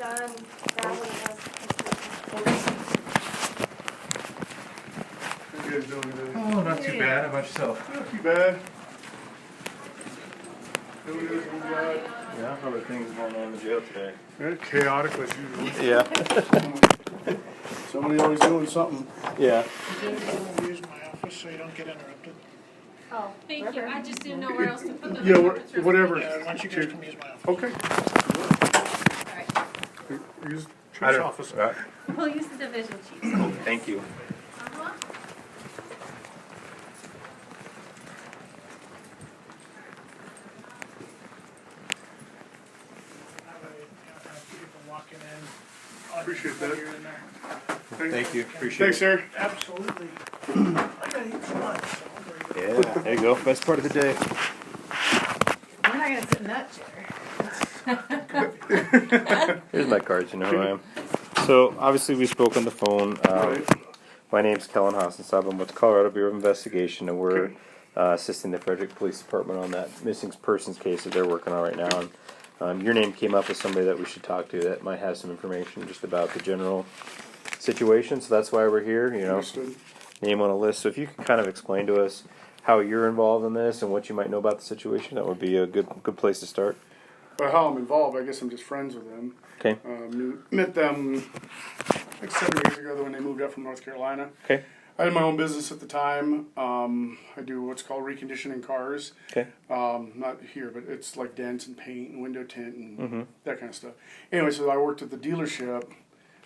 done graveling us. How you guys doing today? Oh, not too bad. How about yourself? Not too bad. Doing this, we got Yeah, how are things going on in the jail today? chaotic as usual. Yeah. Somebody always doing something. Yeah. Use my office so you don't get interrupted. Oh, Thank you, I just didn't know where else to put them. Yeah, whatever. Yeah, why don't you guys come use my office? Okay. Alright, Use I Chief's don't- office. we'll use the division chief. Thank you. Uh-huh. Have people walking in. Appreciate While that. you're in there. Thank you. Appreciate Thanks, sir. Absolutely. I gotta eat for lunch, so I'm very good. it. Yeah, there you go. Best part of the day. We're not gonna sit in that chair. Here's my cards. You know who I am. So obviously we spoke on the phone. Right. My name's Kellen Hassenstab. I'm with the Colorado Bureau of Investigation, and we're Okay. assisting the Frederick Police Department on that missing persons case that they're working on right now. And your name came up as somebody that we should talk to that might have some information just about the general situation. So that's why we're here. You know, Understood. name on a list. So if you could kind of explain to us how you're involved in this and what you might know about the situation, that would be a good place to start. But how I'm involved, I guess I'm just friends with them. Okay. Met them like 7 years ago when they moved up from North Carolina. Okay. I had my own business at the time. I do what's called reconditioning cars. Okay. Not here, but it's like dents and paint and window tint and that kind of stuff. Anyway, so I worked at the dealership,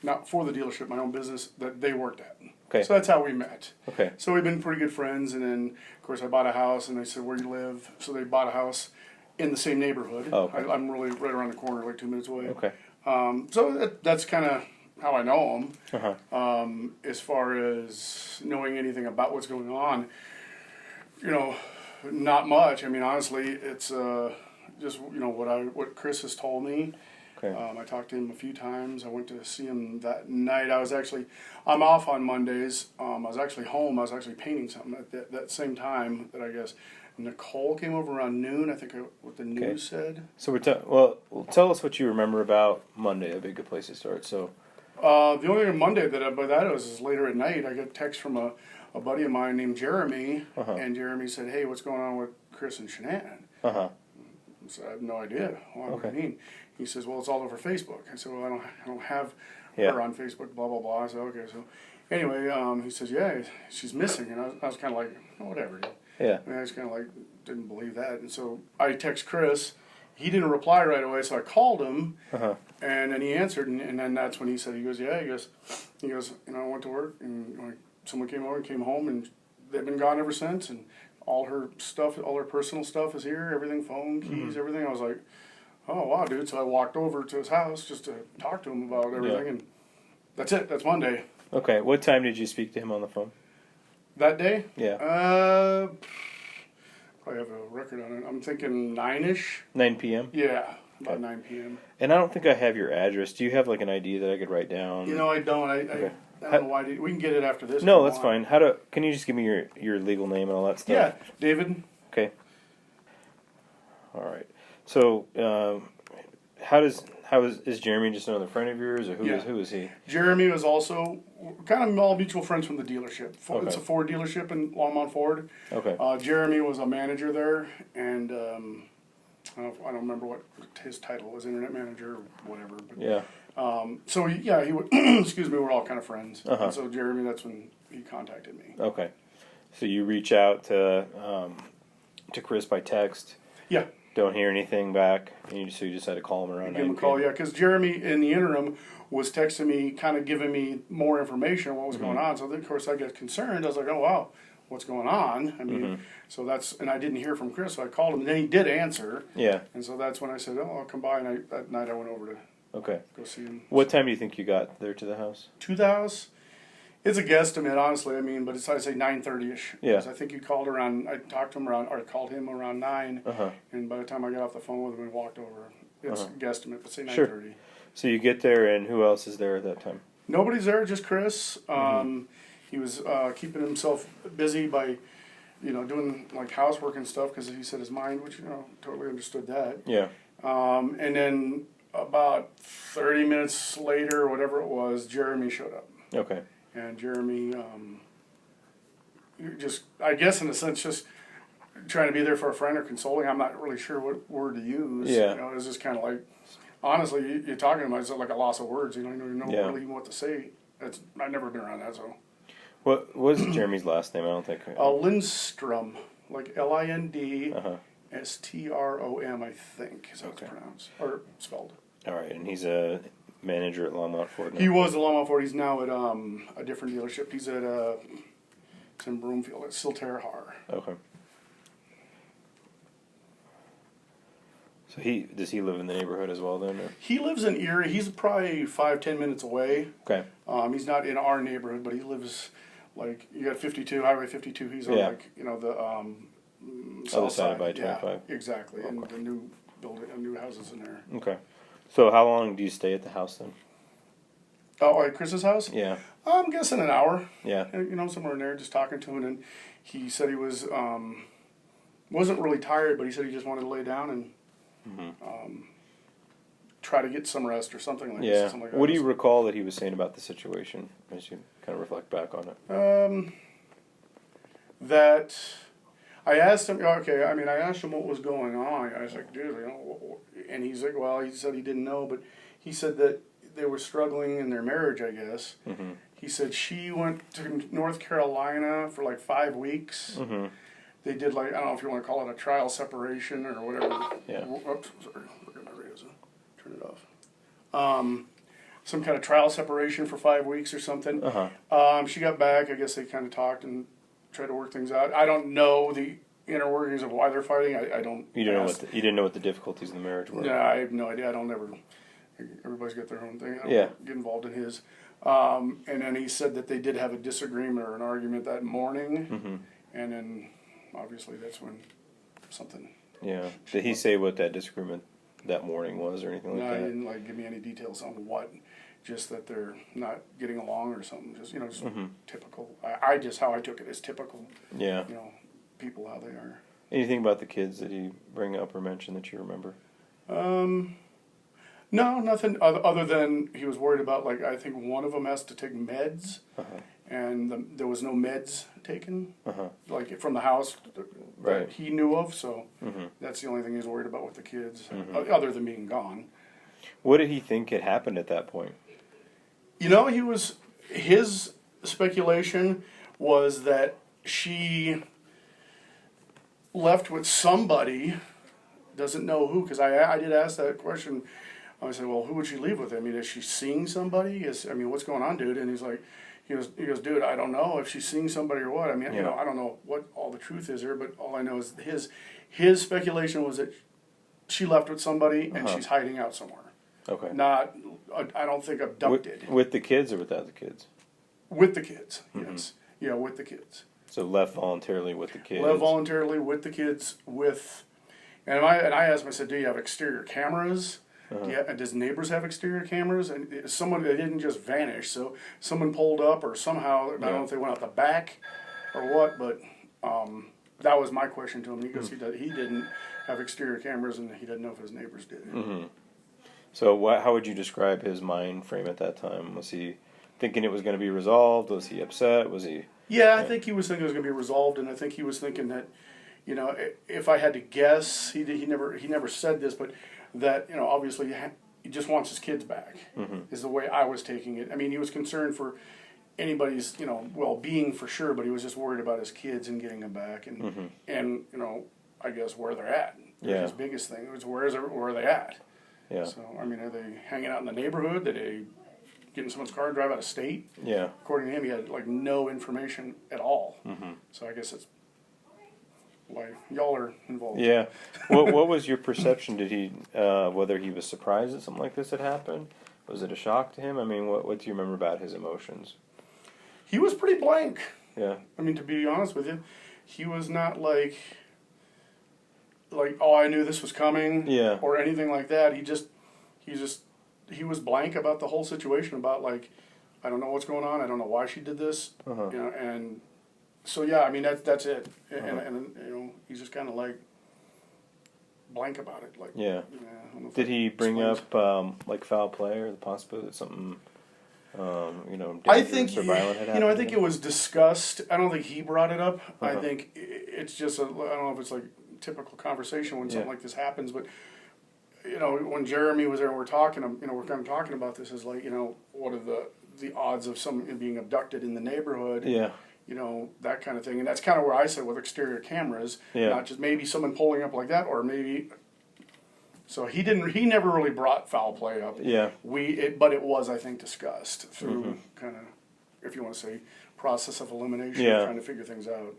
not for the dealership, my own business that they worked at. Okay. So that's how we met. Okay. So we've been pretty good friends, and then of course I bought a house, and they said, "Where do you live?" So they bought a house in the same neighborhood. Oh, okay. I'm really right around the corner, like 2 minutes away. Okay. So that's kind of how I know them. Uh-huh. As far as knowing anything about what's going on, not much. I mean, honestly, it's just what Chris has told me. Okay. I talked to him a few times. I went to see him that night. I'm off on Mondays. I was actually home. I was actually painting something at that same time that I guess Nicole came over around noon. I think what the news said. So tell us what you remember about Monday. That'd be a good place to start. So. The only thing Monday that was later at night. I got a text from a buddy of mine named Jeremy, and Jeremy said, "Hey, what's going on with Chris and Shanann?" So I have no idea. Well, what do you mean? He says, "Well, it's all over Facebook." I said, "Well, I don't have her on Facebook." Blah blah blah. I said, "Okay." So anyway, he says, "Yeah, she's missing," and I was kind of like, oh, "Whatever." Yeah. And I was kind of like, didn't believe that, and so I text Chris. He didn't reply right away, so I called him, and then he answered, and then that's when he said, he goes, I went to work, and someone came over and came home, and they've been gone ever since, and all her stuff, all her personal stuff is here, everything, phone, keys, everything. I was like, oh, wow, dude. So I walked over to his house just to talk to him about everything, and that's it. That's Monday. Okay. What time did you speak to him on the phone? That day? Yeah. I have a record on it. I'm thinking 9-ish. 9 p.m. Yeah, about 9 p.m. And I don't think I have your address. Do you have like an ID that I could write down? I don't. I don't know why. We can get it after this. No, that's fine. Can you just give me your legal name and all that stuff? Yeah, David. Okay. All right. So, is Jeremy just another friend of yours, or who is he? Jeremy was also kind of all mutual friends from the dealership. Okay. It's a Ford dealership in Longmont Ford. Okay. Jeremy was a manager there, and I don't remember what his title was, internet manager or whatever. But, Yeah. he would. Excuse me. We're all kind of friends. And so Jeremy, that's when he contacted me. Okay. So you reach out to Chris by text. Yeah. Don't hear anything back, and so you just had to call him around. Give him a call, because Jeremy in the interim was texting me, kind of giving me more information on what was going on. So then, of course, I got concerned. I was like, "Oh wow, what's going on?" I mean, so and I didn't hear from Chris, so I called him, and then he did answer. Yeah. And so that's when I said, "Oh, I'll come by." And that night I went over to go see him. What time do you think you got there to the house? To the house. It's a guesstimate, honestly. I mean, but I'd say 9:30ish. Yeah. I think you called around. I talked to him around, or I called him around 9. And by the time I got off the phone with him and walked over, it's a guesstimate. But say 9:30. Sure. So you get there, and who else is there at that time? Nobody's there, just Chris. He was keeping himself busy by, doing like housework and stuff because he said his mind, which totally understood that. Yeah. And then about 30 minutes later, whatever it was, Jeremy showed up. Okay. And Jeremy, just, I guess in a sense, just trying to be there for a friend or consoling. I'm not really sure what word to use. Yeah. You know, it's just kind of like, honestly, you're talking about it's like a loss of words. You don't even know Yeah. really even what to say. I've never been around that, so. What was Jeremy's last name? I don't think. Lindstrom, like Uh-huh. Lindstrom, I think, is how it's pronounced, or spelled. All right, and he's a manager at Longmont Ford now. He was at Longmont Ford. He's now at a different dealership. He's at it's in Broomfield at Silterhar. Okay. So does he live in the neighborhood as well then? Or? He lives in Erie. He's probably 5-10 minutes away. Okay. He's not in our neighborhood, but he lives like you got 52 Highway 52. He's on like the Other south side of I-25. Yeah, exactly. And the new building, new houses in there. Okay. So how long do you stay at the house then? Oh, at Chris's house? Yeah. I'm guessing an hour. Yeah. You know, somewhere in there, just talking to him, and he said he was wasn't really tired, but he said he just wanted to lay down and try to get some rest or something like Yeah. something like that. What do you recall that he was saying about the situation as you kind of reflect back on it? That I asked him. Okay, I mean, I asked him what was going on. I was like, dude, you know, and he's like, well, he said he didn't know, but he said that they were struggling in their marriage, I guess. Mm-hmm. He said she went to North Carolina for like 5 weeks. Mm-hmm. They did like, I don't know if you want to call it a trial separation or whatever. Yeah. Oops, sorry. Look at my radio. Turn it off. Some kind of trial separation for 5 weeks or something. Uh-huh. She got back. I guess they kind of talked and tried to work things out. I don't know the inner workings of why they're fighting. I don't. You didn't know what the difficulties in the marriage were. No, I have no idea. I don't ever. Everybody's got their own thing. I don't Yeah. get involved in his. And then he said that they did have a disagreement or an argument that morning, Mm-hmm. and then obviously that's when something. Yeah. Did he say what that disagreement that morning was or anything like No, that? he didn't give me any details on what. Just that they're not getting along or something. Just just typical. I just how I took it as typical. Yeah. People how they are. Anything about the kids that he bring up or mention that you remember? No, nothing other than he was worried about, like, I think one of them has to take meds, and there was no meds taken, like, from the house that he knew of, so that's the only thing he's worried about with the kids, other than being gone. What did he think had happened at that point? His speculation was that she left with somebody, doesn't know who, because I did ask that question. I said, well, who would she leave with? I mean, is she seeing somebody? What's going on, dude? And he goes, dude, I don't know if she's seeing somebody or what. I mean, I don't know what all the truth is there, but all I know is his speculation was that she left with somebody and she's hiding out somewhere. Okay. Not, I don't think abducted. With the kids or without the kids? With the kids, yes. Yeah, with the kids. So left voluntarily with the kids. Left voluntarily with the kids and I asked him, I said, do you have exterior cameras? Does neighbors have exterior cameras? And they didn't just vanish, so someone pulled up or somehow, I don't know if they went out the back or what, but that was my question to him. He goes, he didn't have exterior cameras and he didn't know if his neighbors did. So how would you describe his mind frame at that time? Was he thinking it was going to be resolved? Was he upset? Was he... Yeah, I think he was thinking it was going to be resolved, and I think he was thinking that, if I had to guess, he never said this, but that, obviously he just wants his kids back, is the way I was taking it. I mean, he was concerned for anybody's, well-being for sure, but he was just worried about his kids and getting them back, and I guess where they're at. Yeah. His biggest thing was where are they at? Yeah. So, I mean, are they hanging out in the neighborhood? Did they get in someone's car and drive out of state? Yeah. According to him, he had, no information at all. So I guess that's why y'all are involved. Yeah. What was your perception? Did he, whether he was surprised that something like this had happened? Was it a shock to him? I mean, what do you remember about his emotions? He was pretty blank. Yeah. I mean, to be honest with you, he was not like, oh, I knew this was coming. Yeah. Or anything like that. He was blank about the whole situation, about I don't know what's going on. I don't know why she did this. And so, yeah, I mean, that's it. And he's just kind of blank about it. Like, Yeah. I don't know if Did that he bring explains- up like foul play or the possibility that something, I dangerous think or violent had happened? I to think him? it was discussed. I don't think he brought it up. I Uh-huh. think it's just I don't know if it's like typical conversation when something Yeah. like this happens, but when Jeremy was there and we're talking, we're kind of talking about this is like, what are the odds of someone being abducted in the neighborhood? Yeah. That kind of thing. And that's kind of where I said with exterior cameras, Yeah. not just maybe someone pulling up like that, or maybe. So he never really brought foul play up. Yeah. But it was, I think, discussed through kind of, if you want to say, process of elimination, Yeah. trying to figure things out.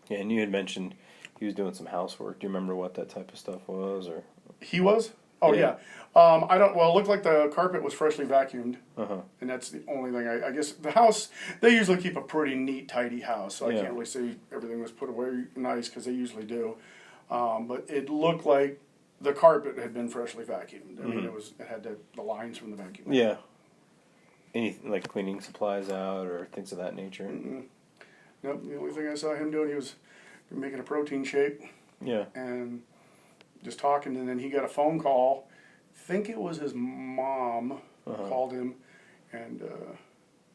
Yeah, and you had mentioned he was doing some housework. Do you remember what that type of stuff was, or? He was? Oh, Yeah. yeah. I don't, well, it looked like the carpet was freshly vacuumed. Uh-huh. And that's the only thing. I guess the house, they usually keep a pretty neat, tidy house. So I Yeah. can't really say everything was put away nice because they usually do. But it looked like the carpet had been freshly vacuumed. I mean, it had the lines from the vacuum. Yeah. Any like cleaning supplies out or things of that nature? Nope. The only thing I saw him doing, he was making a protein shake Yeah. and just talking. And then he got a phone call. I think it was his mom called him, and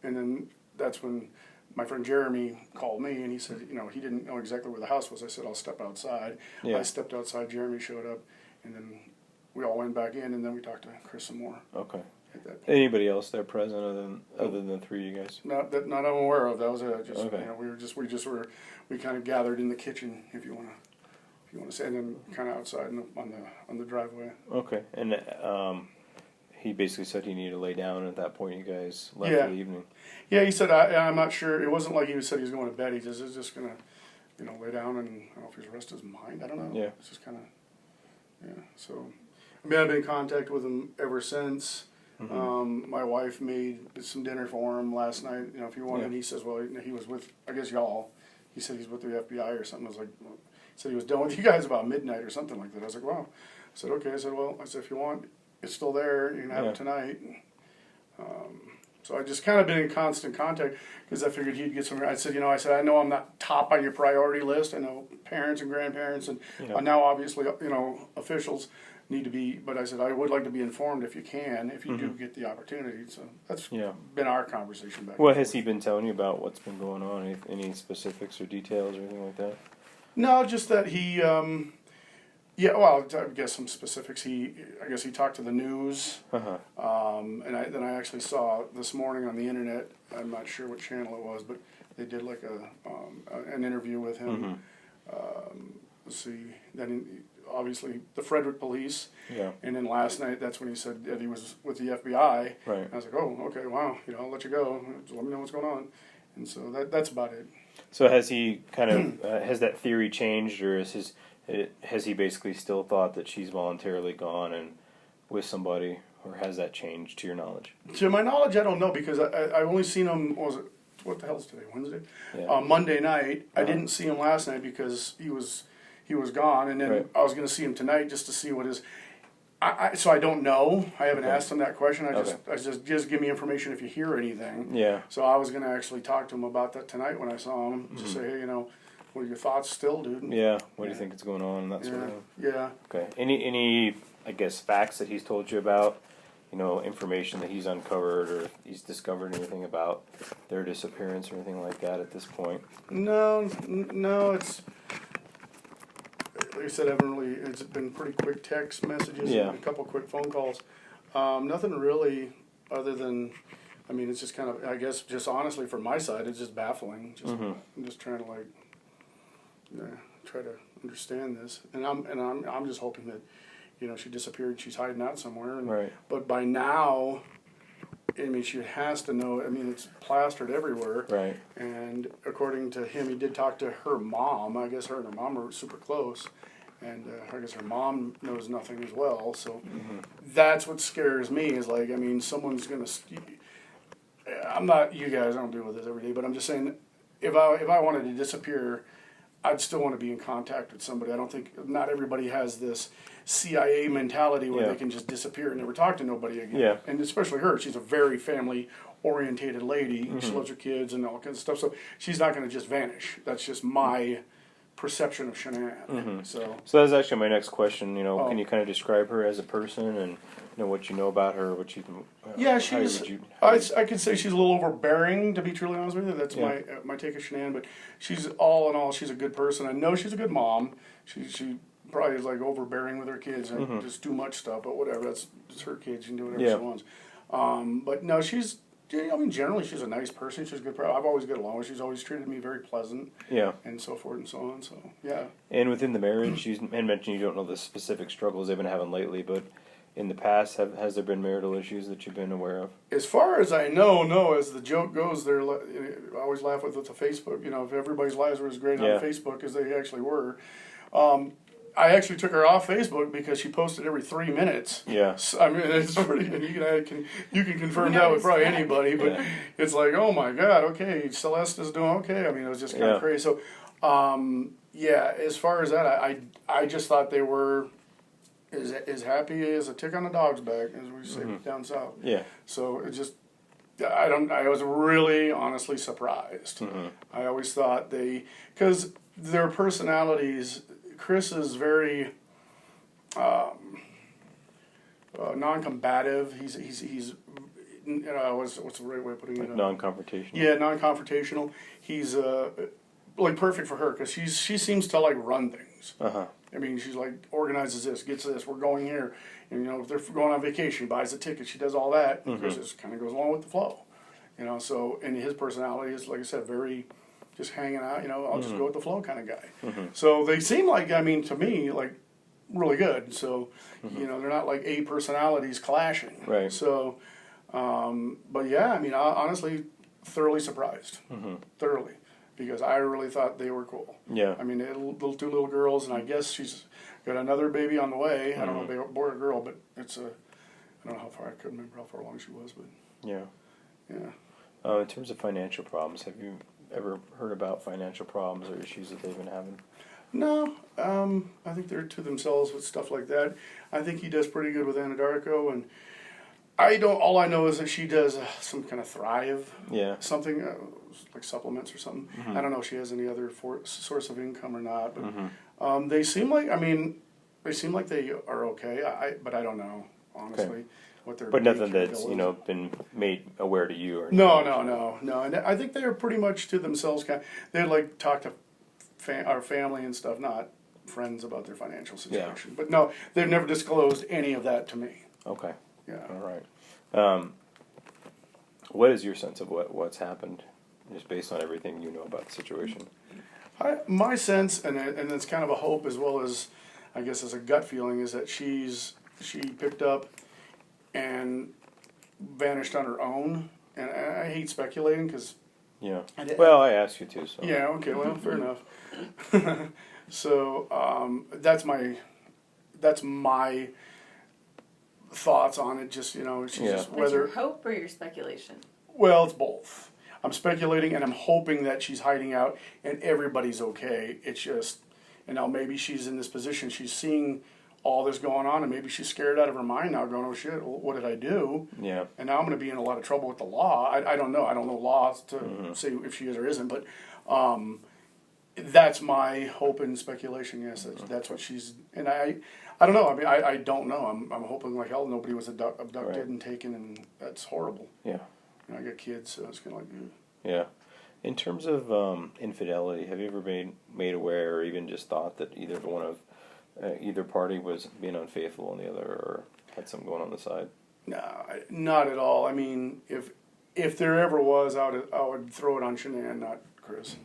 then that's when my friend Jeremy called me, and he said, he didn't know exactly where the house was. I said, I'll step outside. Yeah. I stepped outside. Jeremy showed up, and then we all went back in, and then we talked to Chris some more Okay. at that point. Anybody else there present other than the three of you guys? Not that I'm aware of. That was it. Just Okay. we kind of gathered in the kitchen, if you want to say, and then kind of outside on the driveway. Okay. And he basically said he needed to lay down. At that point, you guys left Yeah. for the evening. Yeah, he said I'm not sure. It wasn't like he said he was going to bed. He just was just gonna, lay down and I don't know if he's rest his mind. I don't know. Yeah. It's just kind of, yeah. So, I mean, I've been in contact with him ever since. My wife made some dinner for him last night. If he wanted, Yeah. he says, well, he was with, I guess y'all. He said he's with the FBI or something. I was like, well, he said he was done with you guys about midnight or something like that. I was like, wow. I said, okay. I said, well, if you want, it's still there. You can have Yeah. it tonight. So I just kind of been in constant contact because I figured he'd get some. I said, I know I'm not top on your priority list. I know parents and grandparents and Yeah. now obviously, officials need to be. But I said I would like to be informed if you do get the opportunity. So that's Yeah. been our conversation back. What and has forth. he been telling you about what's been going on? Any specifics or details or anything like that? No, just that he. Yeah, well, I guess some specifics. I guess he talked to the news. Uh-huh. And I actually saw this morning on the internet. I'm not sure what channel it was, but they did like an interview with him. Let's see. Then obviously the Frederick police. Yeah. And then last night, that's when he said that he was with the FBI. Right. And I was like, oh, okay, wow. I'll let you go. Just let me know what's going on. And so that's about it. So has he kind of has that theory changed, or has he basically still thought that she's voluntarily gone and with somebody, or has that changed to your knowledge? To my knowledge, I don't know because I only seen him. What the hell's today? Wednesday. Yeah. Monday night. I didn't see him last night because he was gone, and then Right. I was going to see him tonight just to see what his. So I don't know. I haven't Okay. asked him that question. I Okay. just give me information if you hear anything. Yeah. So I was going to actually talk to him about that tonight when I saw him. Just Mm-hmm. say, hey, what are your thoughts still, dude? Yeah. What do you Yeah. think is going on and that sort of thing? Yeah. Okay. Any I guess facts that he's told you about? Information that he's uncovered or he's discovered anything about their disappearance or anything like that at this point? No, it's like I said, it's been pretty quick text messages Yeah. and a couple quick phone calls. Nothing really other than, it's just kind of, I guess, just honestly from my side, it's just baffling. I'm just trying to try to understand this, and I'm just hoping that, she disappeared, she's hiding out somewhere. Right. But by now, she has to know. It's plastered everywhere. Right. And according to him, he did talk to her mom. I guess her and her mom are super close. And I guess her mom knows nothing as well. So that's what scares me is like, someone's going to... I'm not... You guys don't deal with this every day, but I'm just saying, if I wanted to disappear, I'd still want to be in contact with somebody. I don't think... Not everybody has this CIA mentality where Yeah. they can just disappear and never talk to nobody again. Yeah. And especially her. She's a very family-orientated lady. She loves her kids and all kinds of stuff. So she's not going to just vanish. That's just my perception of Shanann. So So that's actually my next question. You know, Oh. can you kind of describe her as a person and what you know about her, what you? yeah, how she's. would you- I could say she's a little overbearing, to be truly honest with you. That's Yeah. my take of Shanann. But she's all in all, she's a good person. I know she's a good mom. She probably is like overbearing with her kids and just too much stuff. But whatever, that's it's her kids. She can do whatever Yeah. she wants. But no, she's. I mean, generally, she's a nice person. She's a good. I've always got along with. She's always treated me very pleasant. Yeah. And so forth and so on. So yeah. And within the marriage, you had mentioned you don't know the specific struggles they've been having lately, but in the past, has there been marital issues that you've been aware of? As far as I know, no. As the joke goes, I always laugh with the Facebook. You know, if everybody's lives were as great Yeah. on Facebook as they actually were. I actually took her off Facebook because she posted every 3 minutes. Yeah. So, I mean, it's pretty, and you can confirm You that with noticed probably that. anybody, but Yeah. it's like, oh my God, okay, Celeste is doing okay. I mean, it was just kind Yeah. of crazy. So, yeah, as far as that, I just thought they were as happy as a tick on a dog's back, as we say down south. Yeah. So it just, I was really honestly surprised. I always thought because their personalities, Chris is very non-combative. He's what's the right way of putting it? Non-confrontational. Yeah, non-confrontational. He's like perfect for her because she seems to like run things. I mean, she's like organizes this, gets this. We're going here, and if they're going on vacation, she buys the ticket. She does all that. Chris just kind of goes along with the flow, So, and his personality is, like I said, very just hanging out. I'll just go with the flow kind of guy. So they seem like, I mean, to me, like really good. So, they're not like A personalities clashing. Right. So, but yeah, I mean, honestly, thoroughly surprised. Thoroughly. Because I really thought they were cool. Yeah. I mean, little two little girls, and I guess she's got another baby on the way. I don't know if they boy or girl, but it's I don't know how far, I couldn't remember how far along she was, but Yeah. yeah. In terms of financial problems, have you ever heard about financial problems or issues that they've been having? No, I think they're to themselves with stuff like that. I think he does pretty good with Anadarko, and all I know is that she does some kind of Thrive. Yeah. Something like supplements or something. I don't know if she has any other source of income or not, but they seem like they are okay. But I don't know honestly what their But nothing major that's bill is. been made aware to you or No, anything. and I think they are pretty much to themselves. They like talk to our family and stuff, not friends about their financial situation. But no, they've never disclosed any of that to me. Okay. Yeah. All right. What is your sense of what's happened, just based on everything you know about the situation? My sense, and it's kind of a hope as well as, I guess, as a gut feeling, is that she picked up and vanished on her own. And I hate speculating because. Yeah. Well, I asked you to, so. Yeah. Okay. Well, fair enough. So that's my thoughts on it. Just she's just That's whether. your hope or your speculation? Well, it's both. I'm speculating and I'm hoping that she's hiding out and everybody's okay. It's just, now maybe she's in this position. She's seeing all this going on and maybe she's scared out of her mind now going, oh shit, what did I do? Yeah. And now I'm going to be in a lot of trouble with the law. I don't know. I don't know law to say if she is or isn't, but that's my hope and speculation. Yes, that's what she's, and I don't know. I mean, I don't know. I'm hoping like hell nobody was abducted Right. and taken, and that's horrible. Yeah. I got kids, so it's kind of like, Yeah. In terms of infidelity, have you ever been made aware or even just thought that either party was being unfaithful on the other or had something going on the side? no, not at all. I mean, if there ever was, I would throw it on Shanann, not Chris.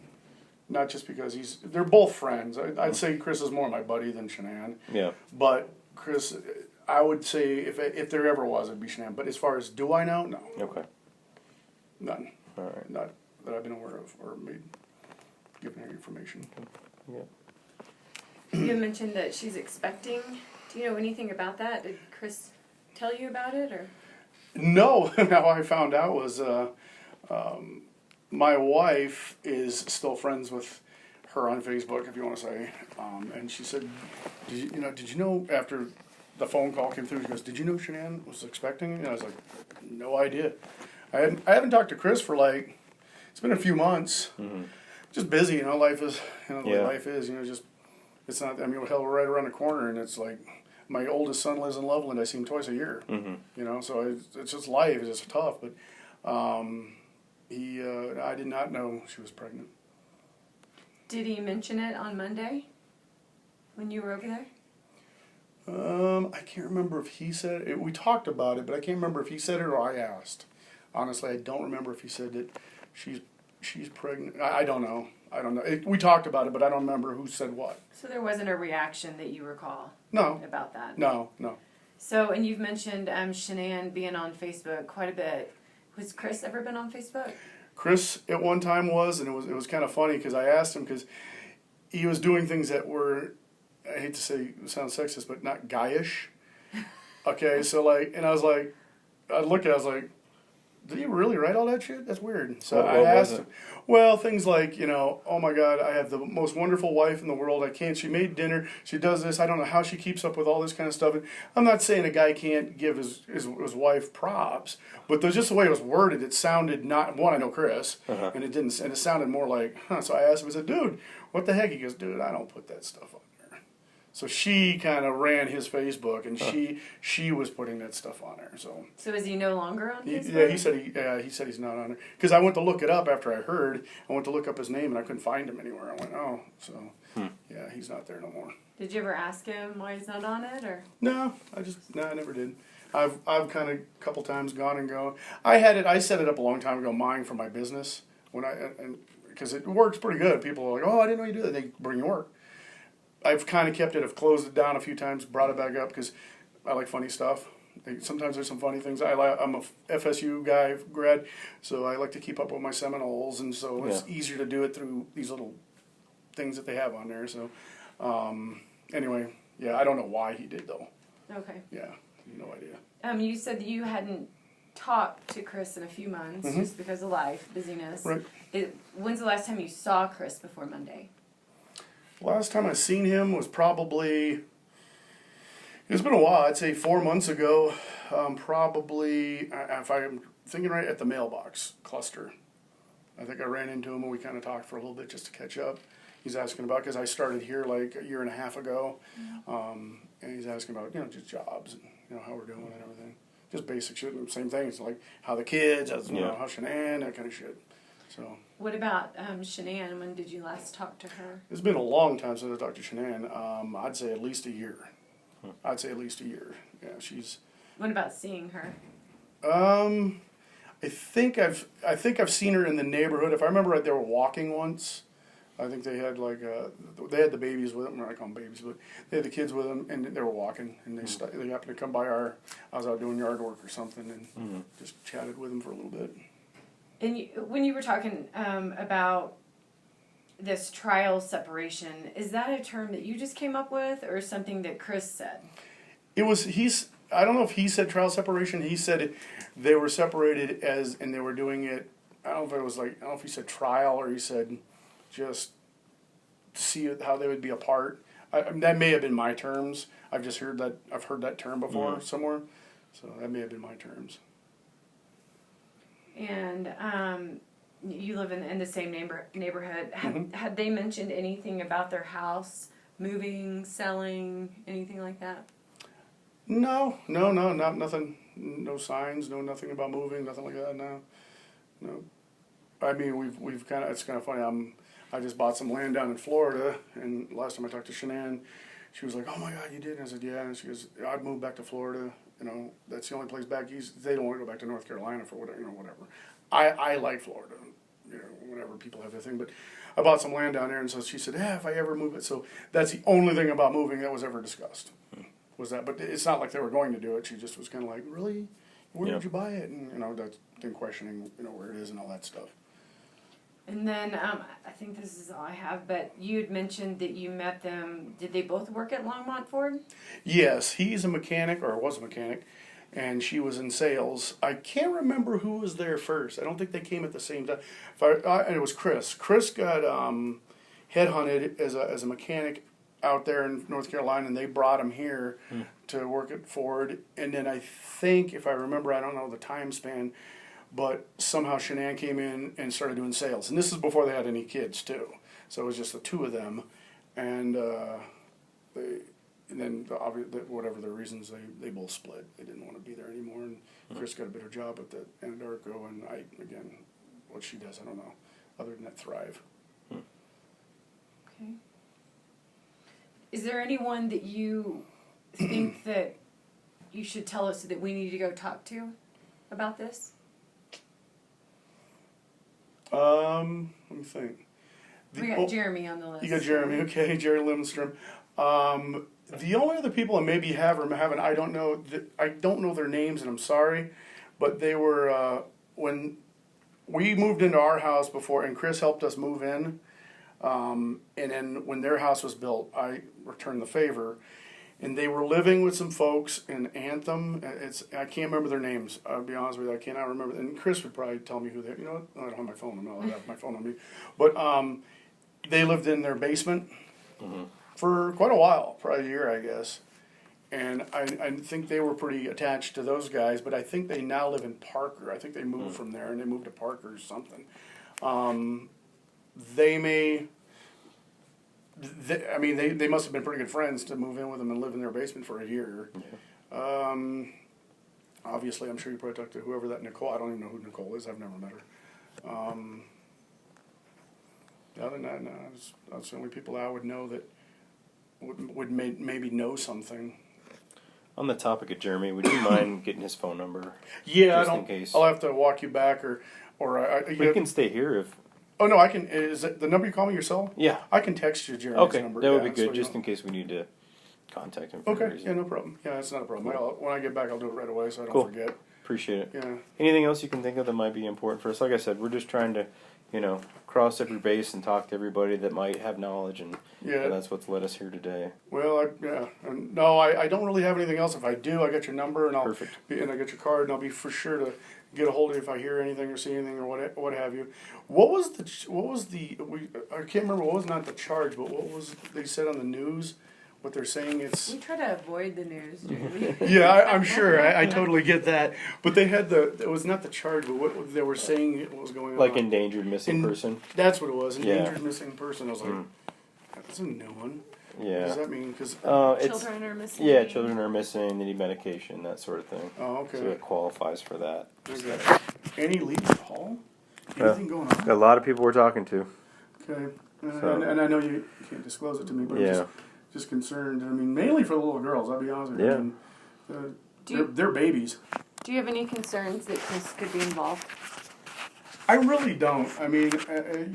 Not just because they're both friends. I'd say Chris is more my buddy than Shanann. Yeah. But Chris, I would say if there ever was, it'd be Shanann. But as far as do I know, no. Okay. None. All right. Not that I've been aware of or given her information. Yeah. You mentioned that she's expecting. Do you know anything about that? Did Chris tell you about it, or? No. How I found out was my wife is still friends with her on Facebook, if you want to say, and she said, did you know after the phone call came through, she goes, did you know Shanann was expecting? And I was like, no idea. I haven't talked to Chris for it's been a few months. just busy, life is, the way Yeah. life is, just, it's not, hell, we're right around the corner, and it's like, my oldest son lives in Loveland, I see him twice a year, so it's just life, it's just tough, but, I did not know she was pregnant. Did he mention it on Monday when you were over there? I can't remember if he said it, we talked about it, but I can't remember if he said it or I asked. Honestly, I don't remember if he said that she's pregnant. I don't know. We talked about it, but I don't remember who said what. So there wasn't a reaction that you recall No. about that? No. So, and you've mentioned Shanann being on Facebook quite a bit. Has Chris ever been on Facebook? Chris at one time was, and it was kind of funny because I asked him because he was doing things that were, I hate to say, it sounds sexist, but not guyish. Okay, so and I was like, I looked at it, I was like, did he really write all that shit? That's weird. So What I was asked it? him, well, things like, oh my God, I have the most wonderful wife in the world. She made dinner. She does this. I don't know how she keeps up with all this kind of stuff. And I'm not saying a guy can't give his wife props, but just the way it was worded, it sounded not, one, I know Chris, and it sounded more like, huh. So I asked him, I said, dude, what the heck? He goes, dude, I don't put that stuff on there. So she kind of ran his Facebook, and she was putting that stuff on there. So is he no longer on Facebook? Yeah, he said he's not on there because I went to look it up after I heard. I went to look up his name and I couldn't find him anywhere. I went, oh, so yeah, he's not there no more. Did you ever ask him why he's not on it, or? No, I never did. I've kind of a couple times gone and go. I set it up a long time ago, mine for my business and because it works pretty good. People are like, oh, I didn't know you do that. They bring you work. I've kind of kept it. I've closed it down a few times, brought it back up because I like funny stuff. Sometimes there's some funny things. I'm a FSU guy, grad, so I like to keep up with my Seminoles, and so it's easier to do it through these little things that they have on there. So anyway, yeah, I don't know why he did though. Okay. Yeah, no idea. You said that you hadn't talked to Chris in a few months just because of life, busyness. Right. When's the last time you saw Chris before Monday? Last time I seen him was probably, it's been a while, I'd say 4 months ago, probably, if I'm thinking right, at the mailbox cluster. I think I ran into him and we kind of talked for a little bit just to catch up. He's asking about, because I started here like a year and a half ago, and he's asking about, just jobs and, how we're doing and everything. Just basic shit, same thing, it's like how the kids, how Shanann, that kind of shit. So. What about Shanann? When did you last talk to her? It's been a long time since I talked to Shanann. I'd say at least a year. Yeah, she's. What about seeing her? I think I've seen her in the neighborhood. If I remember right, they were walking once. I think they had they had the babies with them. I call them babies, but they had the kids with them, and they were walking. And they happened to come by I was out doing yard work or something, and just chatted with them for a little bit. And when you were talking about this trial separation, is that a term that you just came up with, or something that Chris said? I don't know if he said trial separation. He said they were separated and they were doing it. I don't know if he said trial or he said just see how they would be apart. That may have been my terms. I've heard that term before somewhere, so that may have been my terms. And you live in the same neighborhood. Had they mentioned anything about their house moving, selling, anything like that? No, not nothing. No signs, nothing about moving, nothing like that. No. I mean, we've kind of. It's kind of funny. I just bought some land down in Florida, and last time I talked to Shanann, she was like, "Oh my God, you did?" And I said, "Yeah." And she goes, "I'd move back to Florida. That's the only place back east. They don't want to go back to North Carolina for whatever, whatever. I like Florida, whenever people have their thing. But I bought some land down there, and so she said, "Yeah, if I ever move it." So that's the only thing about moving that was ever discussed. Was that? But it's not like they were going to do it. She just was kind of like, "Really? Where did you buy it?" And that's then questioning, where it is and all that stuff. And then I think this is all I have. But you had mentioned that you met them. Did they both work at Longmont Ford? Yes, he's a mechanic, or was a mechanic, and she was in sales. I can't remember who was there first. I don't think they came at the same time. And it was Chris. Chris got headhunted as a mechanic out there in North Carolina, and they brought him here to work at Ford. And then I think, if I remember, I don't know the time span, but somehow Shanann came in and started doing sales. And this is before they had any kids too. So it was just the two of them. And then whatever the reasons, they both split. They didn't want to be there anymore. And Chris got a better job at the Anadarko, and again, what she does, I don't know. Other than that, thrive. Okay. Is there anyone that you think that you should tell us that we need to go talk to about this? Let me think. We got Jeremy on the list. You got Jeremy, okay, Jerry Lindstrom. The only other people I maybe have or haven't, I don't know their names, and I'm sorry, but they were when we moved into our house before, and Chris helped us move in. And then when their house was built, I returned the favor, and they were living with some folks in Anthem. I can't remember their names. I'll be honest with you, I cannot remember. And Chris would probably tell me who they. You know what? I don't have my phone. I'm not allowed to have my phone on me. But they lived in their basement for quite a while, probably a year, I guess. And I think they were pretty attached to those guys. But I think they now live in Parker. I think they moved from there, and they moved to Parker or something. They may. They must have been pretty good friends to move in with them and live in their basement for a year. Yeah. Obviously, I'm sure you probably talked to whoever that Nicole. I don't even know who Nicole is. I've never met her. Other than that, no, that's the only people I would know that would maybe know something. On the topic of Jeremy, would you mind getting his phone number? Yeah, just in case. I'll have to walk you back, or You can stay here if. Oh no, I can. Is it the number you call me your cell? Yeah. I can text you Jeremy's number. That would be so good, just in case we need to contact him. Okay, yeah, no problem. Yeah, that's not a problem. Cool. When I get back, I'll do it right away, so I don't Cool. forget. Appreciate it. Yeah. Anything else you can think of that might be important for us? Like I said, we're just trying to, cross every base and talk to everybody that might have knowledge, and that's what's led us here today. Well, I don't really have anything else. If I do, I got your number, and I got your card, and I'll be for sure to get a hold of you if I hear anything or see anything or what have you. What was the I can't remember. What was not the charge, but what was they said on the news? What they're saying We try to avoid the news, Jeremy. Yeah, I'm sure. I totally get that. But they had it was not the charge, but what they were saying what was going on. Like endangered missing person? That's what it was, endangered missing person. I was like, that's a new one. Yeah. What does that mean? Cause, children are missing. Yeah, children are missing, they need medication, that sort of thing. Oh, okay. So it qualifies for that. Okay. Any leads at all? Anything going on? A lot of people we're talking to. Okay. And I know you can't disclose it to me, but I'm just concerned. I mean, mainly for the little girls, I'll be honest with you. Yeah. I mean, they're babies. Do you have any concerns that Chris could be involved? I really don't. I mean,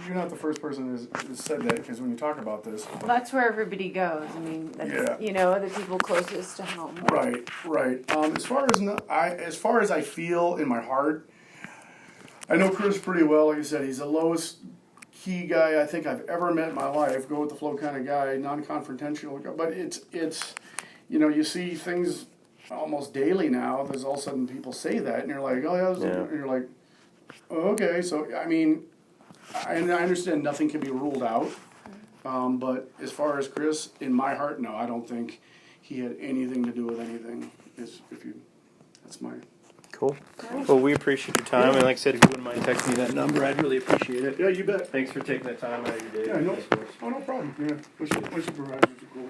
you're not the first person who's said that, because when you talk about this. Well, that's where everybody goes. I mean, that's, the people closest to home. Right. As far as I feel in my heart, I know Chris pretty well. Like I said, he's the lowest key guy I think I've ever met in my life. Go with the flow kind of guy, non-confrontational. But it's you see things almost daily now. There's all of a sudden people say that, and you're like, oh yeah, and you're like, oh, okay. So I mean, I understand nothing can be ruled out. But as far as Chris, in my heart, no, I don't think he had anything to do with anything. That's my. Cool. Well, we appreciate your time, and like I said, if you wouldn't mind texting me that number, I'd really appreciate it. Yeah, you bet. Thanks for taking the time out of your day. Yeah, no problem. Yeah, my supervisors are cool.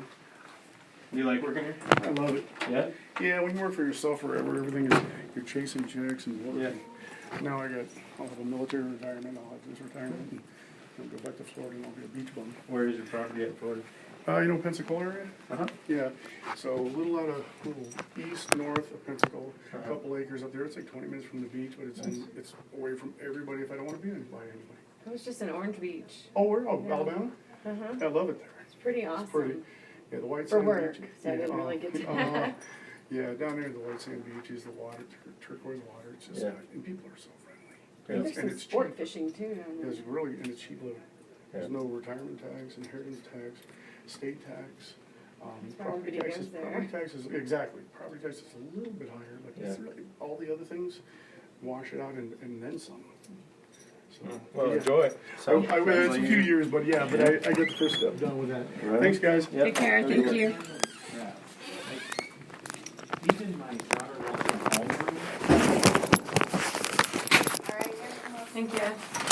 You like working here? I love it. Yeah? Yeah, when you work for yourself forever, everything is, you're chasing checks and work. Yeah. Now I'll have a military retirement, I'll have this retirement, and I'll go back to Florida and I'll be a beach bum. Where is your property at in Florida? Pensacola area? Uh-huh. Yeah, so a little east, north of Pensacola, a couple acres up there. It's like 20 minutes from the beach, but it's away from everybody if I don't want to be by anybody. It was just in Orange Beach. Oh, where? Oh, Alabama? Uh-huh. I love it there. It's pretty awesome. It's pretty. Yeah, the white For sand work, beach. so I didn't really get to Yeah, down there the white sand beach is the water, turquoise water. It's just, and people are so friendly. There's some it's sport cheap. fishing too. It's really, and it's cheap living. There's no retirement tax, inheritance tax, state tax. Property taxes. Property taxes, exactly. Property tax is a little bit higher, but it's really, all the other things wash it out and then some. So, enjoy. So, it's a few years, but I got the first step done with that. Right. Thanks, guys. Yep. Take care. Thank you. Even my daughter was in homeroom. Thank you.